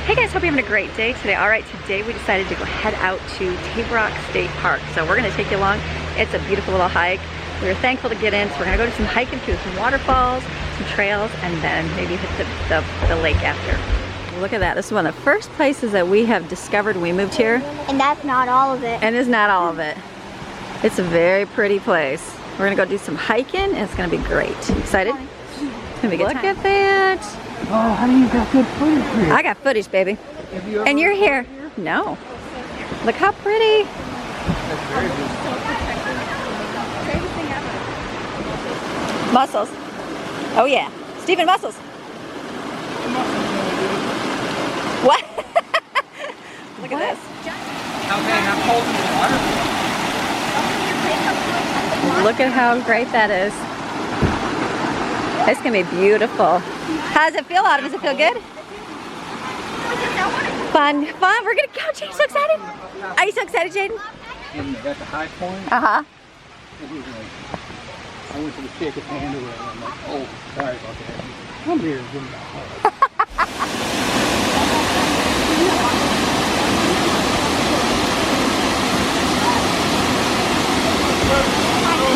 Hey guys, hope you're having a great day today. All right, today we decided to go head out to Table Rock State Park. So we're gonna take you along. It's a beautiful little hike. We were thankful to get in, so we're gonna go do some hiking through some waterfalls, some trails, and then maybe hit the lake after. Look at that. This is one of the first places that we have discovered when we moved here. And that's not all of it. And it's not all of it. It's a very pretty place. We're gonna go do some hiking, and it's gonna be great. Excited? It's gonna be a good time. Look at that. Oh, honey, you got good footage here. I got footage, baby. And you're here. No. Look how pretty. That's very good. Mussels. Oh yeah. Stephen, mussels. What? Look at this. Okay, not cold in the water. Look at how great that is. It's gonna be beautiful. How does it feel, Autumn? Does it feel good? Fun, fun. We're gonna go. Jaden's so excited. Are you so excited, Jaden? At the high point, Uh-huh. it was like, I went to the shake his hand away, and I'm like, oh, sorry about that. Come here and give me a hug.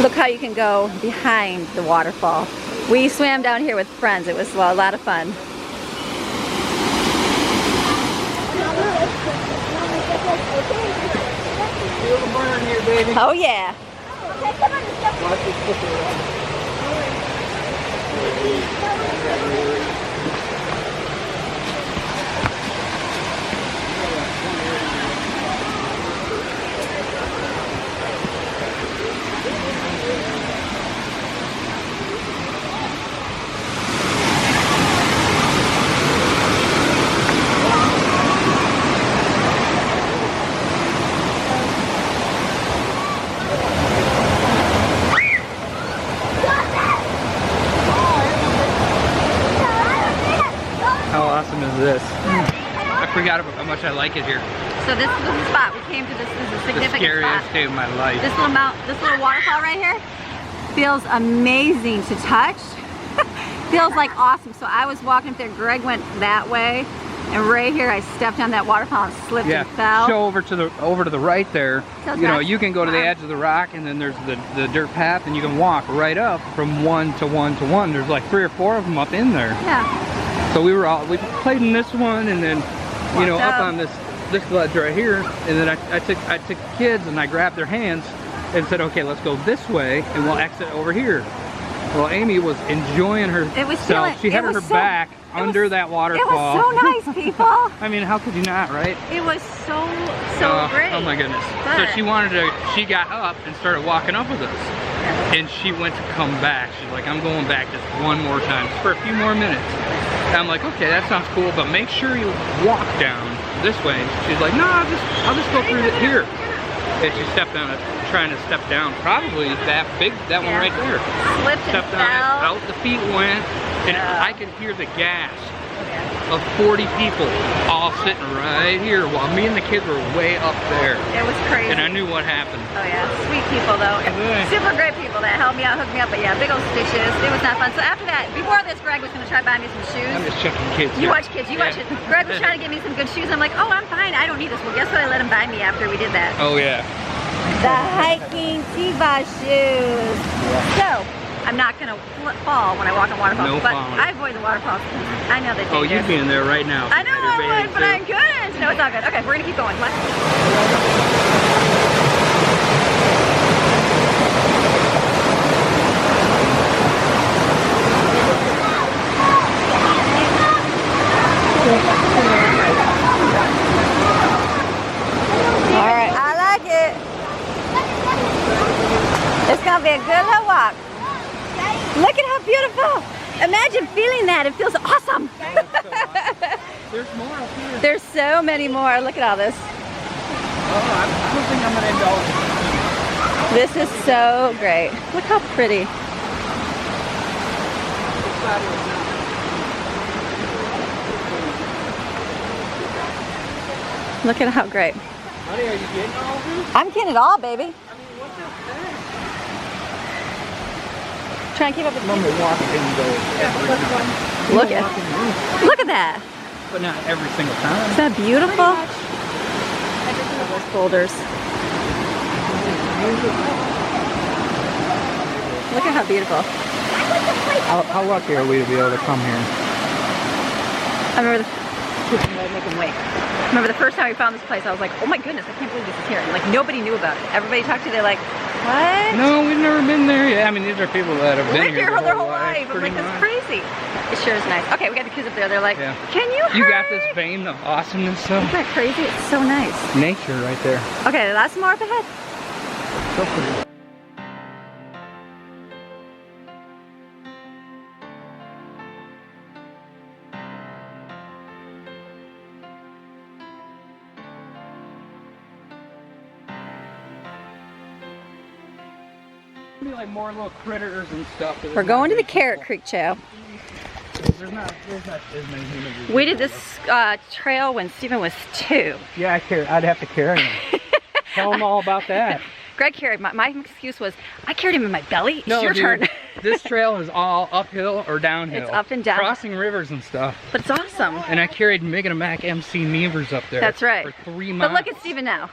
Look how you can go behind the waterfall. We swam down here with friends. It was a lot of fun. Feel the burn here, baby. Oh yeah. Watch this picture around. How awesome is this? I forgot about how much I like it here. So this is the spot. We came to this is a The significant scariest spot. day of my life. This little waterfall right here feels amazing to touch. Feels like awesome. So I was walking up there, Greg went that way, and right here I stepped on that waterfall and slipped and fell. Show over to the right there. So you know, that's you can go to the edge of the rock, and then there's the dirt path, and you can walk right up from one to one to one. There's like 3 or 4 of them up in there. Yeah. So we played in this one, and then you know up on this ledge right here, and then I took the kids and I grabbed their hands and said, okay, let's go this way, and we'll exit over here. Well, Amy was enjoying herself. She had her back under that waterfall. It was so nice, people. I mean, how could you not, right? It was so great. Oh my goodness. But So she got up and started walking up with us. And she went to come back. She's like, I'm going back just one more time, just for a few more minutes. And I'm like, okay, that sounds cool, but make sure you walk down this way. And she's like, no, I'll just go through here. And she stepped on it, trying to step down, probably that one right there. Slipped and Stepped on it, fell. out the feet went, and I could hear the gas of 40 people all sitting right here while me and the kids were way up there. It was crazy. And I knew what happened. Oh yeah, sweet people though. Super great people that helped me out, hooked me up, but yeah, big old stitches. It was not fun. So after that, before this, Greg was gonna try to buy me some shoes. I'm just checking kids. You watch kids, you watch it. Greg was trying to get me some good shoes. I'm like, oh, I'm fine, I don't need this. Well, guess what I let him buy me after we did that? Oh yeah. The hiking T-Boss shoes. So, I'm not gonna fall when I walk on waterfalls, No but falling. I avoid the waterfalls. I know they Oh, you'd be in there right now. I know I would, but I couldn't. No, it's all good. Okay, we're gonna keep going. Come on. All right, I like it. It's gonna be a good little walk. Look at how beautiful. Imagine feeling that. It feels awesome. There's more up here. There's so many more. Look at all this. Oh, I don't think I'm gonna indulge. This is so great. Look how pretty. Look at how great. Honey, are you getting all of this? I'm getting it all, baby. I mean, what's up there? Try and keep up with Mom will walk in and go. Look at that. but not every single time. Is that beautiful? Those boulders. Look at how beautiful. How lucky are we to be able to come here? I remember the first time we found this place, I was like, oh my goodness, I can't believe this is here. And like nobody knew about it. Everybody talked to, they're like, what? No, we've never been there yet. I mean, these are people that have been here their whole life. I'm like, that's crazy. It sure is nice. Okay, we got the kids up there. They're like, can you hurry? You got this vein of awesomeness, so. Isn't that crazy? It's so nice. Nature right there. Okay, lots more up ahead. So pretty. Be like more little critters and stuff. We're going to the Carrot Creek Trail. There's not as many humans. We did this trail when Stephen was 2. Yeah, I'd have to carry him. Tell him all about that. Greg carried, my excuse was, I carried him in my belly. No, it's your turn. This trail is all uphill or downhill. It's up and down. Crossing rivers and stuff. But it's awesome. And I carried Megan and Mac MC Nevers up there. That's right. For 3 miles. But look at Stephen now.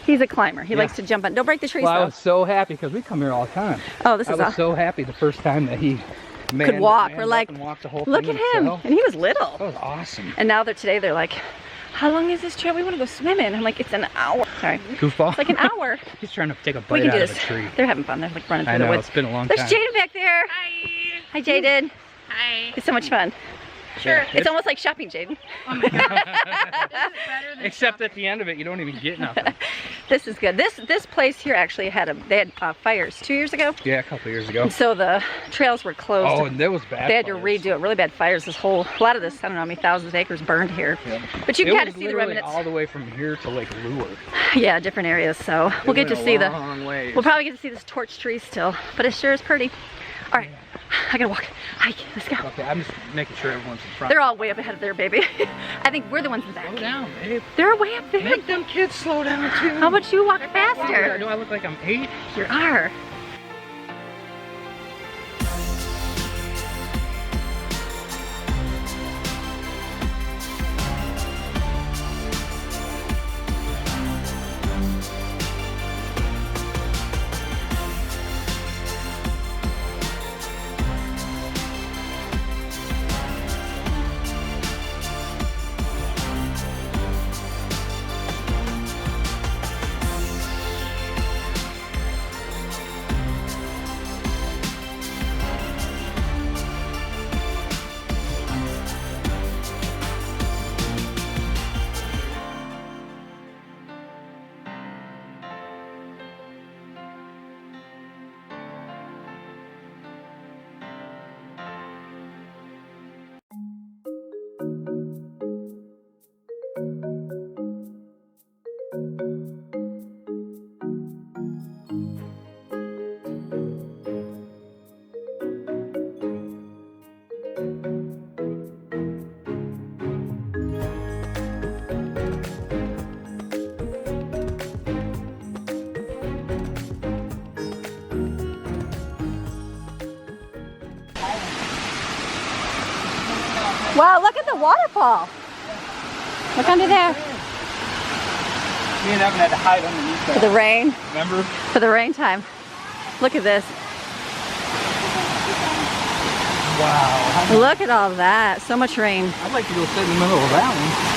He's a climber. He likes to jump on. Don't break the trees, well, though. I was so happy because we come here all the time. Oh, this is awesome. I was so happy the first time that he could walk. We're like, look at him. And he was little. That was awesome. And now today they're like, how long is this trail? We want to go swimming. I'm like, it's an hour. Sorry. Goofball. It's like an hour. He's trying to take a We bite can do out this. of a tree. They're having fun. They're like running through I know, the woods. it's been a long There's time. Jaden back there. Hi. Hi, Jaden. Hi. It's so much fun. Sure. It's almost like shopping, Jaden. Oh my god. This is better than Except at the end of it, you don't even get nothing. This is good. This place here actually had fires 2 years ago. Yeah, a couple years ago. So the trails were closed. Oh, and that was bad. They had to redo it. Really bad fires. A lot of this, I don't know how many thousands of acres burned here. Yeah. But you can kind of see the literally remnants. all the way from here to Lake Lure. Yeah, different areas. So we'll get to see ways. we'll probably get to see this torch tree still, but it sure is pretty. All right, I gotta walk. Hike, let's go. Okay, I'm just making sure everyone's in front. They're all way up ahead of there, baby. I think we're the ones in the back. Slow down, babe. They're way up there. Make them kids slow down too. How about you walk faster? Do I look like I'm 8? You are. Wow, look at the waterfall. Look under there. Me and Evan had to hide underneath that. For the rain. Remember? For the rain time. Look at this. Wow. Look at all that. So much rain. I'd like to go sit in the middle of that one.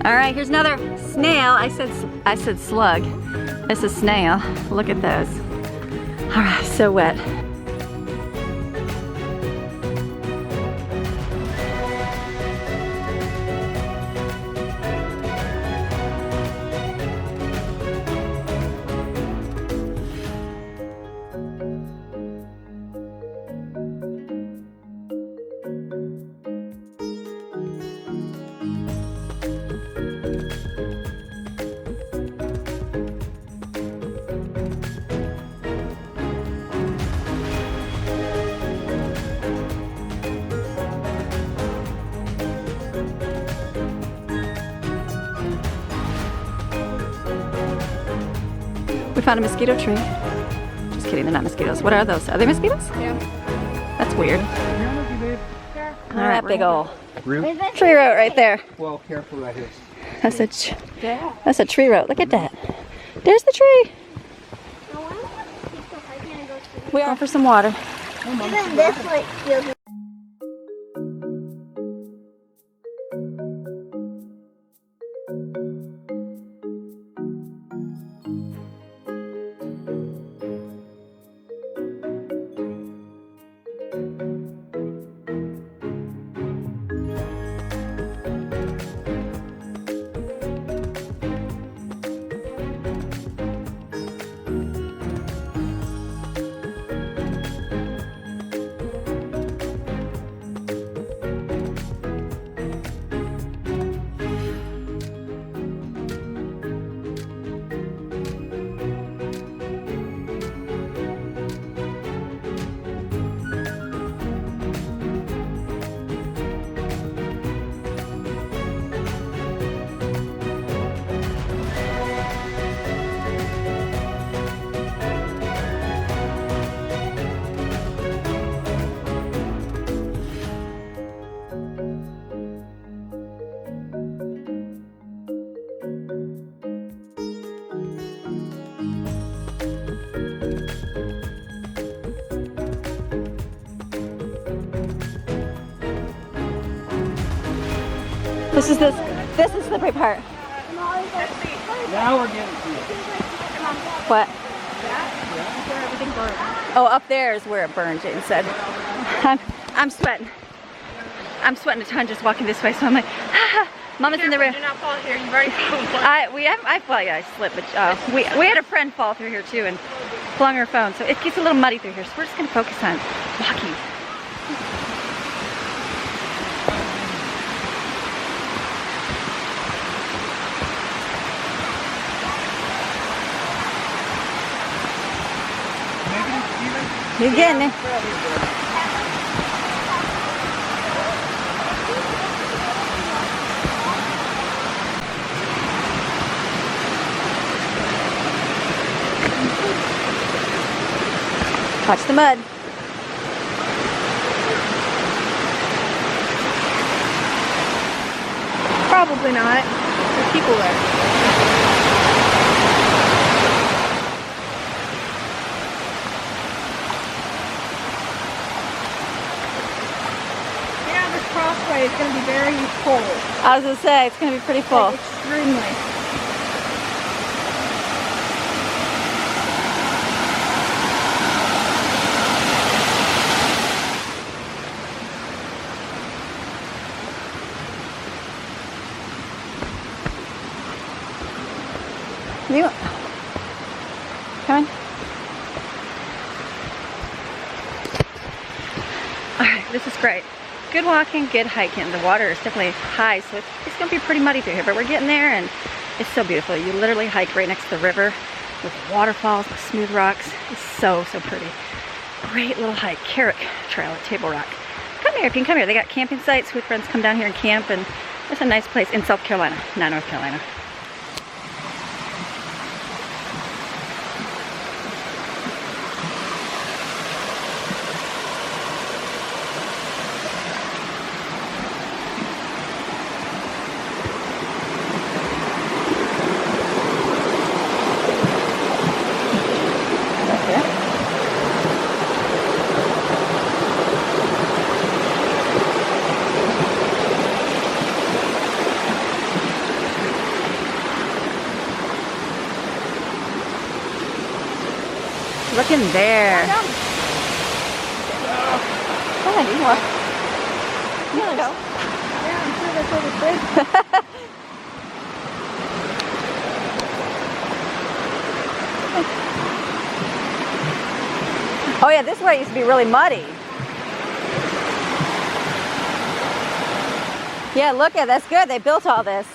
All right, here's another snail. I said slug. It's a snail. Look at those. All right, so wet. found a mosquito tree. Just kidding, they're not mosquitoes. What are those? Are they mosquitoes? Yeah. That's weird. All right, big ol' Root? tree root right there. Well, careful right here. That's a tree root. Look at that. There's the tree. We are for some water. Even this like feels. This is the slippery part. Now we're getting to it. What? Oh, up there is where it burned, Jane said. I'm sweating. I'm sweating a ton just walking this way, so I'm like, ah, Mama's in the room. Do not fall here. You've already fallen. I slipped, but we had a friend fall through here too and flung her phone, so it gets a little muddy through here. So we're just gonna focus on walking. You're getting it. Watch the mud. Probably not. There's people there. Crossway is going to be very full. I was going to say, it's going to be pretty full. Like, extremely. You come on. All right, this is great. Good walking, good hiking. The water is definitely high, so it's going to be pretty muddy through here, but we're getting there, and it's so beautiful. You literally hike right next to the river with waterfalls, with smooth rocks. It's so, so pretty. Great little hike. Carrick Trail at Table Rock. Come here if you can come here. They got camping sites. We friends come down here and camp, and it's a nice place in South Carolina, not North Carolina. Look in there. Go ahead, you walk. You wanna go? Yeah, I'm sure that's over the bridge. Oh yeah, this way used to be really muddy. Yeah, look at that's good. They built all this.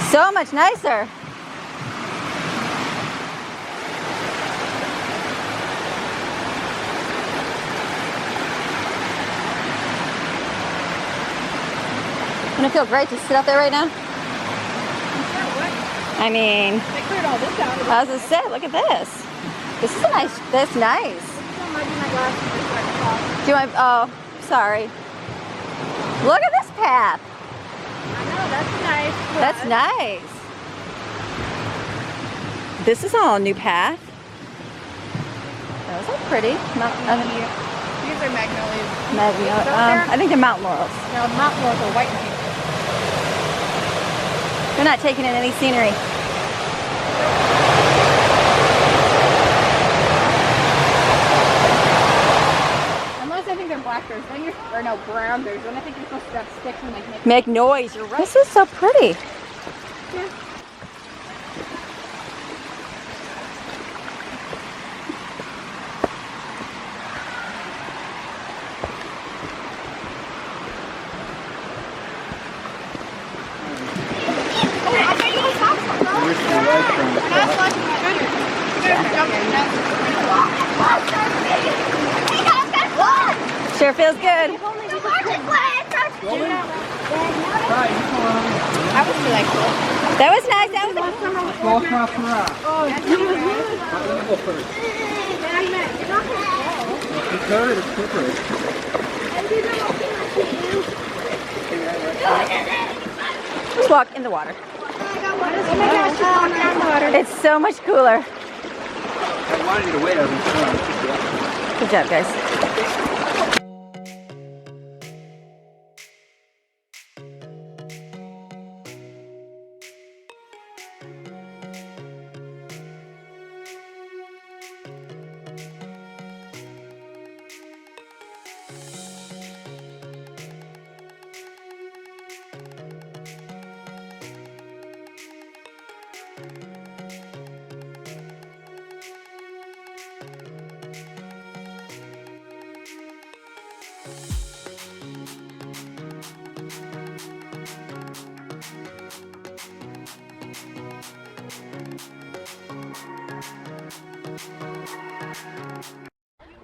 So much nicer. Wouldn't it feel great to sit out there right now? I mean, They cleared all this out. I was gonna say, look at this. This is a nice, that's nice. Do I, oh, sorry. Look at this path. I know, that's nice. That's nice. This is all a new path. Those are pretty. These are magnolias. I think they're mountain laurels. No, the mountain laurels are white and pink. They're not taking in any scenery. Unless I think they're blackberries. Then you're, or no, brownberries. Then I think you're supposed to have sticks and like Make noise, you're right. This is so pretty. Yeah. Sure feels good. I would be like, That was nice. That was Let's walk in the water. It's so much cooler. I wanted to get away. Good job, guys.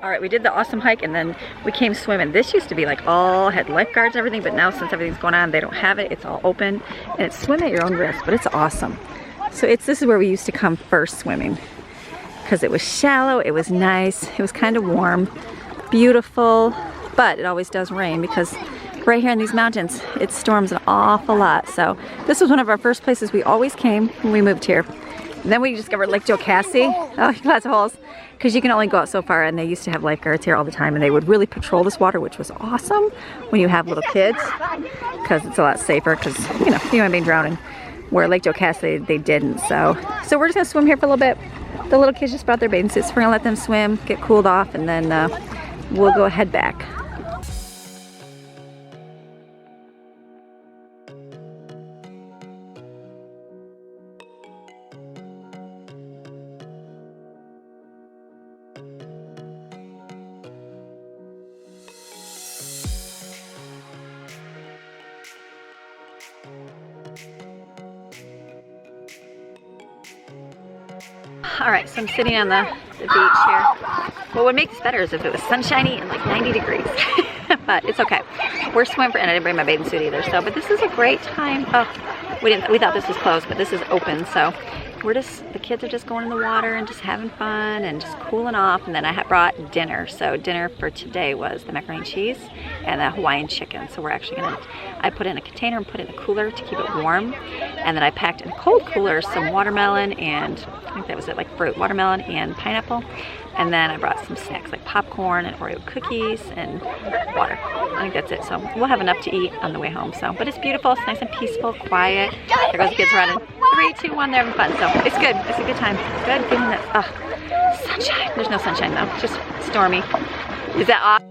All right, we did the awesome hike and then we came swimming. This used to be like all had lifeguards and everything, but now since everything's going on, they don't have it. It's all open and it's swim at your own risk, but it's awesome. So this is where we used to come first swimming because it was shallow, it was nice, it was kind of warm, beautiful, but it always does rain because right here in these mountains, it storms an awful lot. So this was one of our first places we always came when we moved here. And then we discovered Lake Jocassee. Oh, lots of holes. Because you can only go out so far, and they used to have lifeguards here all the time, and they would really patrol this water, which was awesome when you have little kids, because it's a lot safer, because, you know, you might be drowning. Where Lake Jocassee, they didn't. So we're just going to swim here for a little bit. The little kids just brought their bathing suits. We're going to let them swim, get cooled off, and then we'll go head back. All right, so I'm sitting on the beach here. What would make this better is if it was sunshiny and like 90 degrees, but it's okay. We're swimming for, and I didn't bring my bathing suit either. So, but this is a great time. Oh, we thought this was closed, but this is open. So the kids are just going in the water and just having fun and just cooling off. And then I brought dinner. So dinner for today was the macaroni and cheese and the Hawaiian chicken. So we're actually I put it in a container and put it in a cooler to keep it warm. And then I packed in a cold cooler some watermelon and I think that was it, like fruit, watermelon and pineapple. And then I brought some snacks like popcorn and Oreo cookies and water. I think that's it. So we'll have enough to eat on the way home. So, but it's beautiful. It's nice and peaceful, quiet. There goes the kids running. 3, 2, 1. They're having fun. So it's good. It's a good time. Good feeling that sunshine. There's no sunshine though. It's just stormy. Is that off?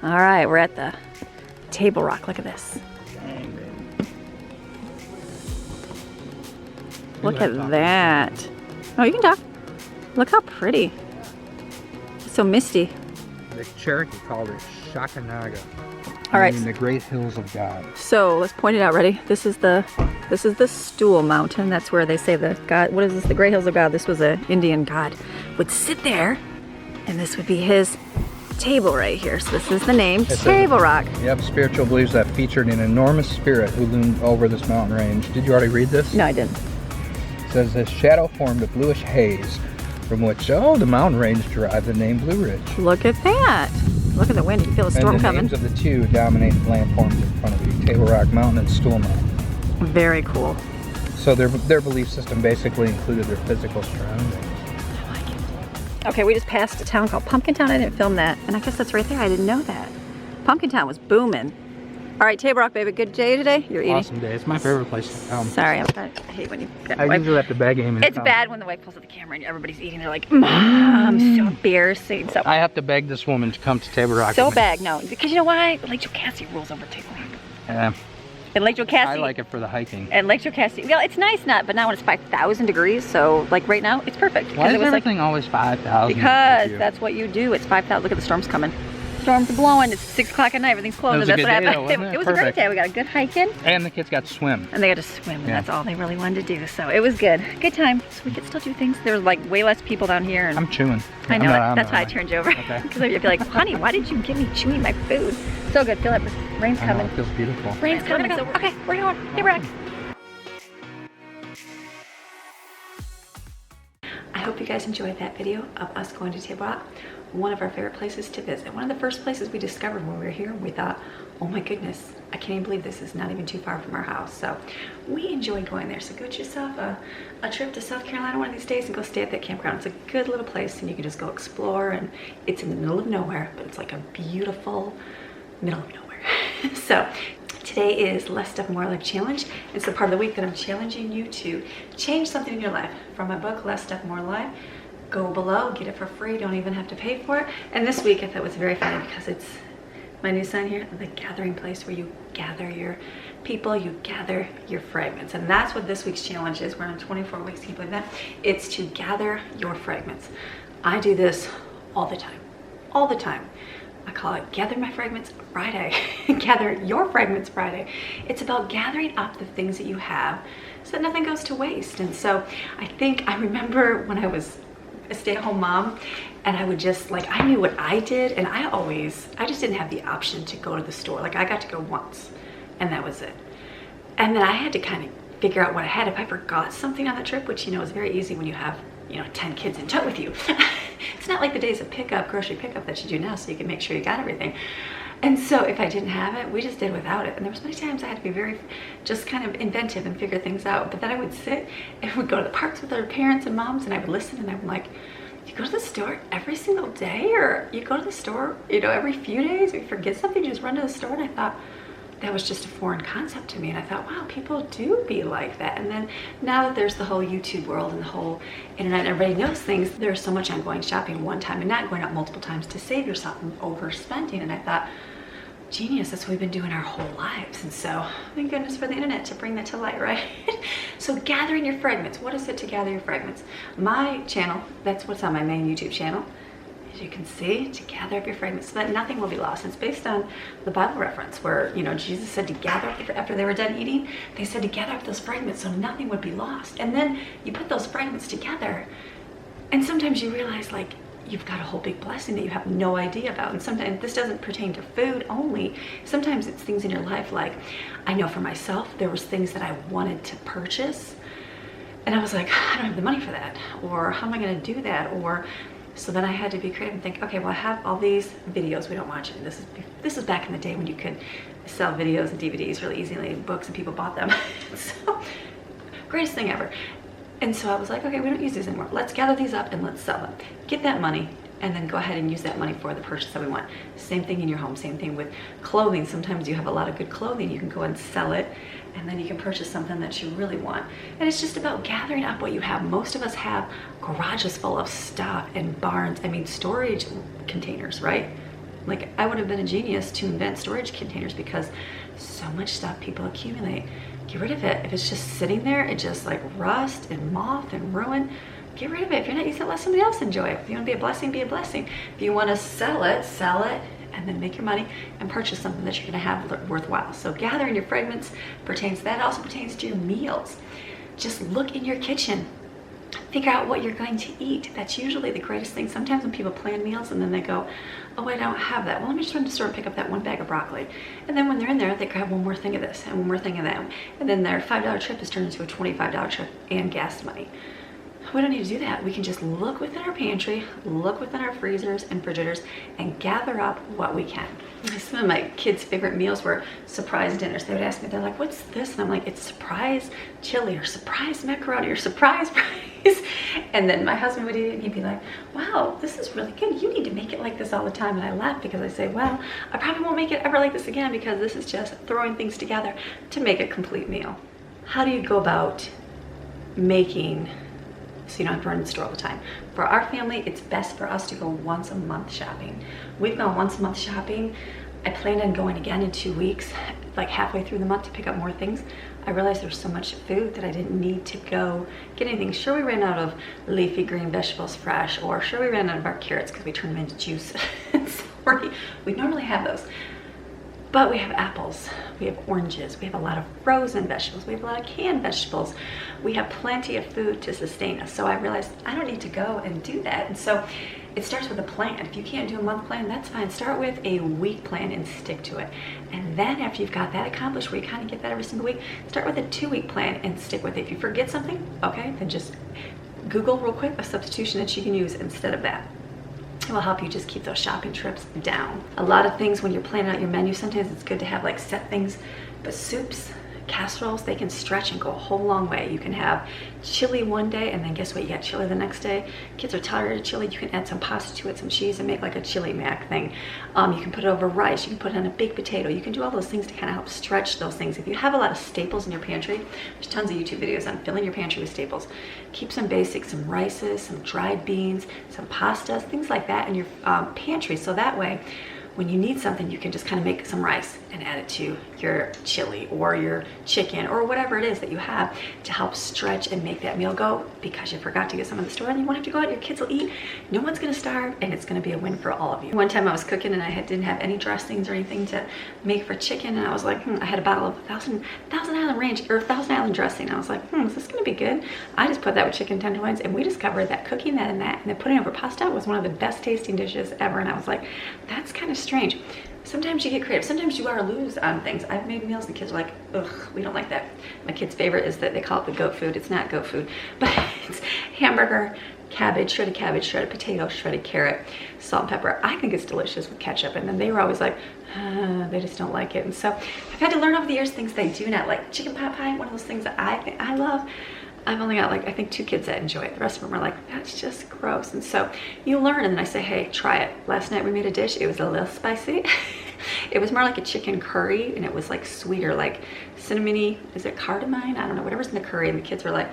All right, we're at the Table Rock. Look at this. Look at that. Oh, you can talk. Look how pretty. It's so misty. The Cherokee called it Shakanaga. All right. Meaning the great hills of God. So let's point it out. Ready? This is the Stool Mountain. That's where they say the God. What is this? The Great Hills of God. This was an Indian god would sit there, and this would be his table right here. So this is the name, Table Rock. Yep, spiritual beliefs that featured an enormous spirit who loomed over this mountain range. Did you already read this? No, I didn't. It says this shadow formed a bluish haze from which, the mountain range derived the name Blue Ridge. Look at that. Look at the wind. You can feel the storm coming. And the names of the two dominate the landforms in front of you, Table Rock Mountain and Stool Mountain. Very cool. So their belief system basically included their physical surroundings. I like it. Okay, we just passed a town called Pumpkin Town. I didn't film that. And I guess that's right there. I didn't know that. Pumpkin Town was booming. All right, Table Rock, baby. Good day today? You're eating? Awesome day. It's my favorite place to come. Sorry, I hate when you get I usually have to beg him. It's bad when the wife pulls out the camera and everybody's eating. They're like, Mom, so embarrassing. So I have to beg this woman to come to Table Rock. So bad, no. Because you know why? Lake Jocassee rules over Table Rock. Yeah. And Lake Jocassee. I like it for the hiking. And Lake Jocassee. Well, it's nice, but now when it's 5,000 degrees, so like right now, it's perfect. Why is everything always 5,000? Because that's what you do. It's 5,000. Look at the storms coming. Storms are blowing. It's 6 o'clock at night. Everything's closed. It was a good day, though, wasn't it was a great day. We got a good hiking. And the kids got to swim. And they got to swim, and that's all they really wanted to do. So it was good. Good time. So we could still do things. There was like way less people down here. And I'm chewing. I know it. That's why I turned you over. Okay. Because I'd be like, honey, why did you give me chewing my food? So good. Feel it. Rain's coming. It feels beautiful. Rain's coming. So okay, we're going. Hey, Brock. I hope you guys enjoyed that video of us going to Table Rock, one of our favorite places to visit. One of the first places we discovered when we were here, we thought, oh my goodness, I can't even believe this is not even too far from our house. So we enjoyed going there. So go get yourself a trip to South Carolina one of these days and go stay at that campground. It's a good little place and you can just go explore, and it's in the middle of nowhere, but it's like a beautiful middle of nowhere. So today is Less Stuff More Life Challenge. It's the part of the week that I'm challenging you to change something in your life. From my book, Less Stuff More Life, go below, get it for free, don't even have to pay for it. And this week I thought it was very funny because it's my new sign here, the gathering place where you gather your people, you gather your fragments. And that's what this week's challenge is. We're on 24 weeks, can you believe that? It's to gather your fragments. I do this all the time, all the time. I call it Gather My Fragments Friday. Gather Your Fragments Friday. It's about gathering up the things that you have so that nothing goes to waste. And so I remember when I was a stay-at-home mom and I would just I knew what I did, and I just didn't have the option to go to the store. Like I got to go once and that was it. And then I had to kind of figure out what I had. If I forgot something on the trip, which is very easy when you have 10 kids in tow with you. It's not like the days of grocery pickup that you do now, so you can make sure you got everything. And so if I didn't have it, we just did without it. And there was many times I had to be very just kind of inventive and figure things out. But then I would sit and would go to the parks with other parents and moms, and I would listen, and I'm like, you go to the store every single day, or you go to the store, every few days, or you forget something, you just run to the store. And I thought, that was just a foreign concept to me. And I thought, wow, people do be like that. And then now that there's the whole YouTube world and the whole internet, and everybody knows things, there's so much on going shopping one time and not going out multiple times to save yourself from overspending. And I thought, genius, that's what we've been doing our whole lives. And so, thank goodness for the internet to bring that to light, right? So gathering your fragments. What is it to gather your fragments? My channel, that's what's on my main YouTube channel. As you can see, to gather up your fragments so that nothing will be lost. It's based on the Bible reference where, Jesus said to gather up, after they were done eating, they said to gather up those fragments so nothing would be lost. And then you put those fragments together, and sometimes you realize you've got a whole big blessing that you have no idea about. And sometimes this doesn't pertain to food only. Sometimes it's things in your life. Like I know for myself, there was things that I wanted to purchase, and I was like, I don't have the money for that, or how am I going to do that? Or so then I had to be creative and think, okay, well, I have all these videos. We don't watch it. This is back in the day when you could sell videos and DVDs really easily, books, and people bought them. So, greatest thing ever. And so I was like, okay, we don't use these anymore. Let's gather these up and let's sell them. Get that money and then go ahead and use that money for the purchase that we want. Same thing in your home, same thing with clothing. Sometimes you have a lot of good clothing. You can go and sell it, and then you can purchase something that you really want. And it's just about gathering up what you have. Most of us have garages full of stuff and barns, storage containers, right? Like I would have been a genius to invent storage containers because so much stuff people accumulate. Get rid of it. If it's just sitting there, it just rust and moth and ruin. get rid of it. If you're not using it, let somebody else enjoy it. If you want to be a blessing, be a blessing. If you want to sell it, and then make your money and purchase something that you're going to have worthwhile. So gathering your fragments pertains to that. It also pertains to your meals. Just look in your kitchen. Figure out what you're going to eat. That's usually the greatest thing. Sometimes when people plan meals and then they go, oh, I don't have that. Well, let me just run to the store and pick up that one bag of broccoli. And then when they're in there, they grab one more thing of this and one more thing of that. And then their $5 trip is turned into a $25 trip and gas money. We don't need to do that. We can just look within our pantry, look within our freezers and refrigerators, and gather up what we can. Some of my kids' favorite meals were surprise dinners. They would ask me, they're like, what's this? And I'm like, it's surprise chili or surprise macaroni or surprise rice. And then my husband would eat it and he'd be like, wow, this is really good. You need to make it like this all the time. And I laugh because I say, well, I probably won't make it ever like this again because this is just throwing things together to make a complete meal. How do you go about making so you don't have to run to the store all the time? For our family, it's best for us to go once a month shopping. We've gone once a month shopping. I plan on going again in 2 weeks, like halfway through the month, to pick up more things. I realized there's so much food that I didn't need to go get anything. Sure, we ran out of leafy green vegetables fresh, or sure, we ran out of our carrots because we turned them into juice. Sorry, we normally have those. But we have apples, we have oranges, we have a lot of frozen vegetables, we have a lot of canned vegetables. We have plenty of food to sustain us. So I realized I don't need to go and do that. And so it starts with a plan. If you can't do a month plan, that's fine. Start with a week plan and stick to it. And then after you've got that accomplished, where you kind of get that every single week, start with a 2-week plan and stick with it. If you forget something, okay, then just Google real quick a substitution that you can use instead of that. It will help you just keep those shopping trips down. A lot of things when you're planning out your menu, sometimes it's good to have like set things, but soups, casseroles, they can stretch and go a whole long way. You can have chili one day and then guess what, you got chili the next day. Kids are tired of chili, you can add some pasta to it, some cheese, and make like a chili mac thing. You can put it over rice, you can put it on a baked potato, you can do all those things to kind of help stretch those things. If you have a lot of staples in your pantry, there's tons of YouTube videos on filling your pantry with staples. Keep some basics, some rices, some dried beans, some pastas, things like that in your pantry, so that way when you need something, you can just kind of make some rice and add it to your chili or your chicken or whatever it is that you have to help stretch and make that meal go, because you forgot to get some in the store and you won't have to go out, your kids will eat. No one's gonna starve, and it's gonna be a win for all of you. One time I was cooking and I didn't have any dressings or anything to make for chicken, and I was like, I had a bottle of Thousand Island dressing. And I was like, is this gonna be good? I just put that with chicken tenderloins, and we discovered that cooking that and then putting it over pasta was one of the best tasting dishes ever. And I was like, that's kind of strange. Sometimes you get creative. Sometimes you are lose on things. I've made meals and the kids are like, ugh, we don't like that. My kid's favorite is that they call it the goat food. It's not goat food, but it's hamburger, cabbage, shredded potato, shredded carrot, salt and pepper. I think it's delicious with ketchup. And then they were always like, they just don't like it. And so I've had to learn over the years things they do not like. Chicken pot pie, one of those things that I love. I've only got like, I think 2 kids that enjoy it. The rest of them are like, that's just gross. And so you learn, and then I say, hey, try it. Last night we made a dish. It was a little spicy. It was more like a chicken curry, and it was like sweeter, like cinnamony, is it cardamom? I don't know, whatever's in the curry. And the kids were like,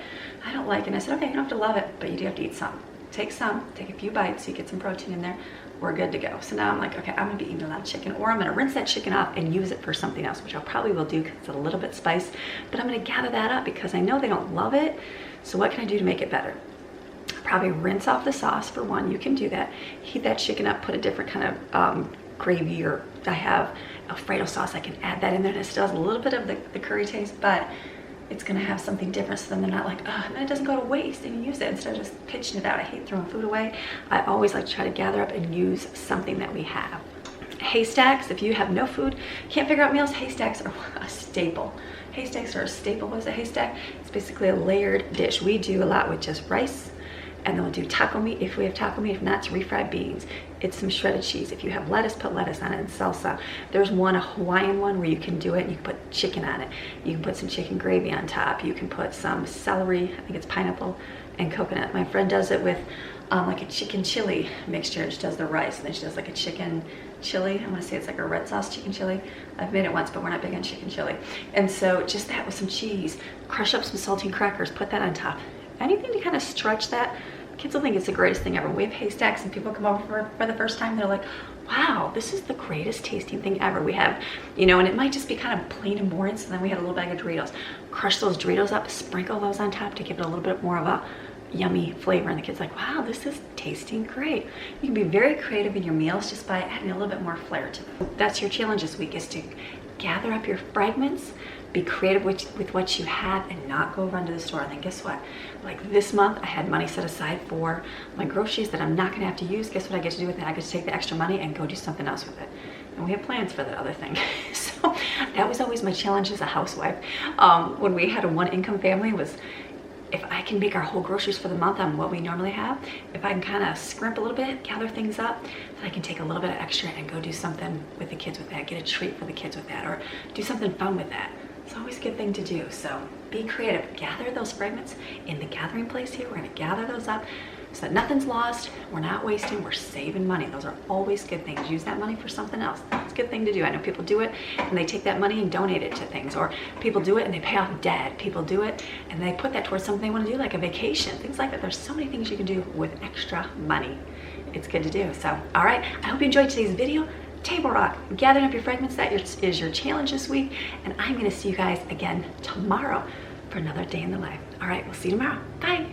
I don't like it. And I said, okay, you don't have to love it, but you do have to eat some. Take a few bites so you get some protein in there. We're good to go. So now I'm like, okay, I'm gonna be eating a lot of chicken, or I'm gonna rinse that chicken off and use it for something else, which I probably will do because it's a little bit spice, but I'm gonna gather that up because I know they don't love it. So what can I do to make it better? Probably rinse off the sauce for one. You can do that. Heat that chicken up, put a different kind of gravy, or I have Alfredo sauce. I can add that in there, and it still has a little bit of the curry taste, but it's gonna have something different, so then they're not like, oh, and then it doesn't go to waste, and you use it instead of just pitching it out. I hate throwing food away. I always like to try to gather up and use something that we have. Haystacks, if you have no food, can't figure out meals, haystacks are a staple. Haystacks are a staple. What is a haystack? It's basically a layered dish. We do a lot with just rice, and then we'll do taco meat if we have taco meat. If not, it's refried beans. It's some shredded cheese. If you have lettuce, put lettuce on it, and salsa. There's a Hawaiian one where you can do it and you can put chicken on it. You can put some chicken gravy on top. You can put some celery, I think it's pineapple, and coconut. My friend does it with like a chicken chili mixture. She does the rice, and then she does like a chicken chili. I want to say it's like a red sauce chicken chili. I've made it once, but we're not big on chicken chili. And so just that with some cheese, crush up some saltine crackers, put that on top. Anything to kind of stretch that. Kids will think it's the greatest thing ever. We have haystacks and people come over for the first time, they're like, wow, this is the greatest tasting thing ever. We have, and it might just be kind of plain and boring, so then we had a little bag of Doritos. Crush those Doritos up, sprinkle those on top to give it a little bit more of a yummy flavor, and the kid's like, wow, this is tasting great. You can be very creative in your meals just by adding a little bit more flair to them. That's your challenge this week, is to gather up your fragments, be creative with what you have, and not go run to the store. And then guess what? Like this month, I had money set aside for my groceries that I'm not gonna have to use. Guess what I get to do with it? I get to take the extra money and go do something else with it. And we have plans for that other thing. So that was always my challenge as a housewife. When we had a one-income family, was if I can make our whole groceries for the month on what we normally have, if I can kind of scrimp a little bit, gather things up, then I can take a little bit of extra and go do something with the kids with that, get a treat for the kids with that, or do something fun with that. It's always a good thing to do. So be creative. Gather those fragments in the gathering place here. We're going to gather those up so that nothing's lost. We're not wasting. We're saving money. Those are always good things. Use that money for something else. It's a good thing to do. I know people do it and they take that money and donate it to things, or people do it and they pay off debt. People do it and they put that towards something they want to do, like a vacation, things like that. There's so many things you can do with extra money. It's good to do. So, all right. I hope you enjoyed today's video. Table rock, gathering up your fragments, that is your challenge this week, and I'm going to see you guys again tomorrow for another day in the life. All right, we'll see you tomorrow. Bye.